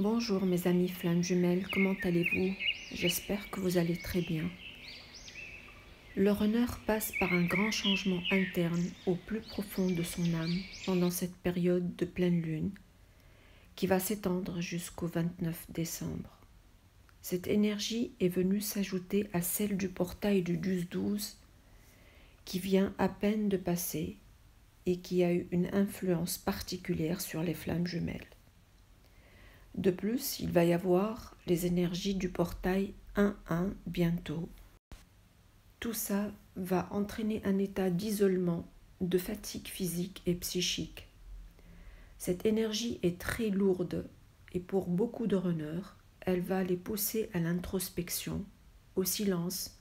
Bonjour mes amis flammes jumelles, comment allez-vous? J'espère que vous allez très bien. Le runner passe par un grand changement interne au plus profond de son âme pendant cette période de pleine lune qui va s'étendre jusqu'au 29 décembre. Cette énergie est venue s'ajouter à celle du portail du 10-12 qui vient à peine de passer et qui a eu une influence particulière sur les flammes jumelles. De plus, il va y avoir les énergies du portail 1-1 bientôt. Tout ça va entraîner un état d'isolement, de fatigue physique et psychique. Cette énergie est très lourde et pour beaucoup de runners, elle va les pousser à l'introspection, au silence,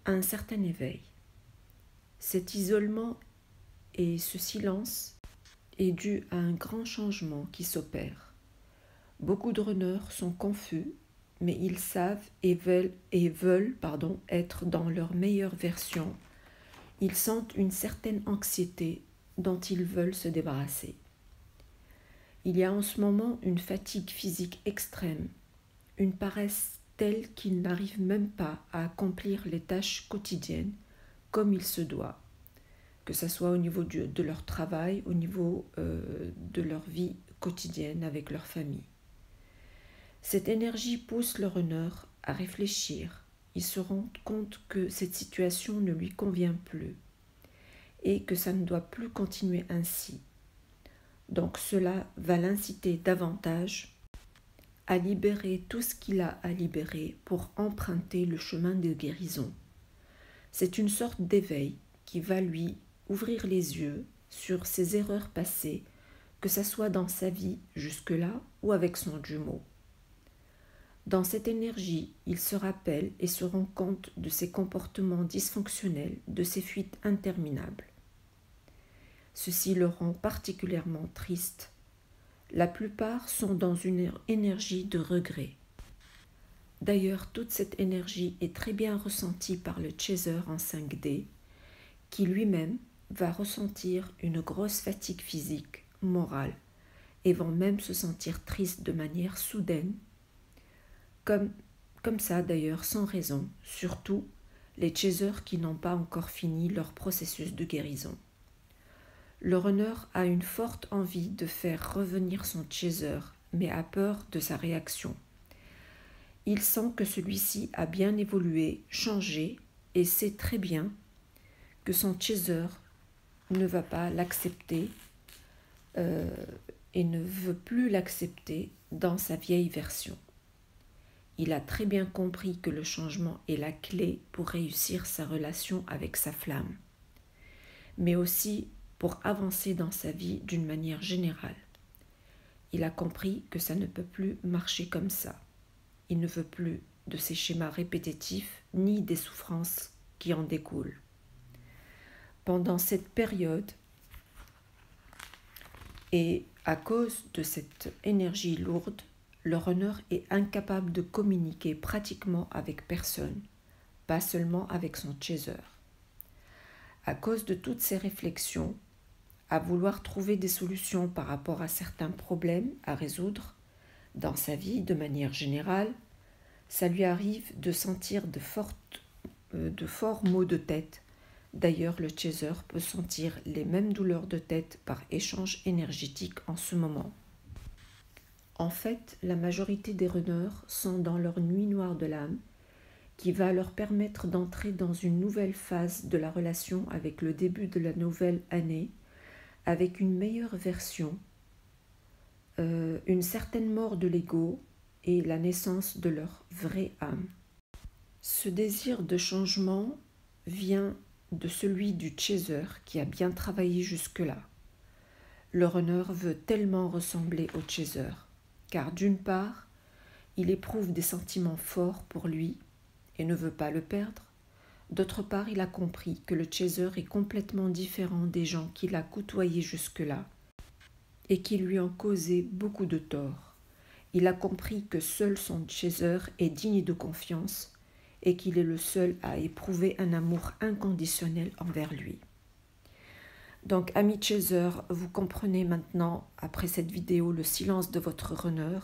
à un certain éveil. Cet isolement et ce silence est dû à un grand changement qui s'opère. Beaucoup de runners sont confus, mais ils savent et veulent être dans leur meilleure version. Ils sentent une certaine anxiété dont ils veulent se débarrasser. Il y a en ce moment une fatigue physique extrême, une paresse telle qu'ils n'arrivent même pas à accomplir les tâches quotidiennes comme il se doit, que ce soit au niveau de leur travail, au niveau de leur vie quotidienne avec leur famille. Cette énergie pousse le runner à réfléchir. Il se rend compte que cette situation ne lui convient plus et que ça ne doit plus continuer ainsi. Donc cela va l'inciter davantage à libérer tout ce qu'il a à libérer pour emprunter le chemin de guérison. C'est une sorte d'éveil qui va lui ouvrir les yeux sur ses erreurs passées, que ce soit dans sa vie jusque-là ou avec son jumeau. Dans cette énergie, il se rappelle et se rend compte de ses comportements dysfonctionnels, de ses fuites interminables. Ceci le rend particulièrement triste. La plupart sont dans une énergie de regret. D'ailleurs, toute cette énergie est très bien ressentie par le chaser en 5D, qui lui-même va ressentir une grosse fatigue physique, morale, et va même se sentir triste de manière soudaine, comme ça d'ailleurs, sans raison, surtout les chasers qui n'ont pas encore fini leur processus de guérison. Le runner a une forte envie de faire revenir son chaser, mais a peur de sa réaction. Il sent que celui-ci a bien évolué, changé, et sait très bien que son chaser ne va pas l'accepter et ne veut plus l'accepter dans sa vieille version. Il a très bien compris que le changement est la clé pour réussir sa relation avec sa flamme, mais aussi pour avancer dans sa vie d'une manière générale. Il a compris que ça ne peut plus marcher comme ça. Il ne veut plus de ces schémas répétitifs ni des souffrances qui en découlent. Pendant cette période, et à cause de cette énergie lourde, le runner est incapable de communiquer pratiquement avec personne, pas seulement avec son chaser. À cause de toutes ces réflexions, à vouloir trouver des solutions par rapport à certains problèmes à résoudre dans sa vie de manière générale, ça lui arrive de sentir de forts maux de tête. D'ailleurs, le chaser peut sentir les mêmes douleurs de tête par échange énergétique en ce moment. En fait, la majorité des runners sont dans leur nuit noire de l'âme qui va leur permettre d'entrer dans une nouvelle phase de la relation avec le début de la nouvelle année, avec une meilleure version, une certaine mort de l'ego et la naissance de leur vraie âme. Ce désir de changement vient de celui du chaser qui a bien travaillé jusque-là. Le runner veut tellement ressembler au chaser, car d'une part, il éprouve des sentiments forts pour lui et ne veut pas le perdre. D'autre part, il a compris que le chaser est complètement différent des gens qu'il a côtoyés jusque-là et qui lui ont causé beaucoup de tort. Il a compris que seul son chaser est digne de confiance et qu'il est le seul à éprouver un amour inconditionnel envers lui. Donc, ami chaser, vous comprenez maintenant, après cette vidéo, le silence de votre runner.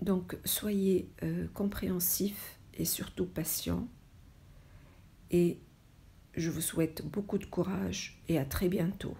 Donc, soyez compréhensif et surtout patient. Et je vous souhaite beaucoup de courage et à très bientôt.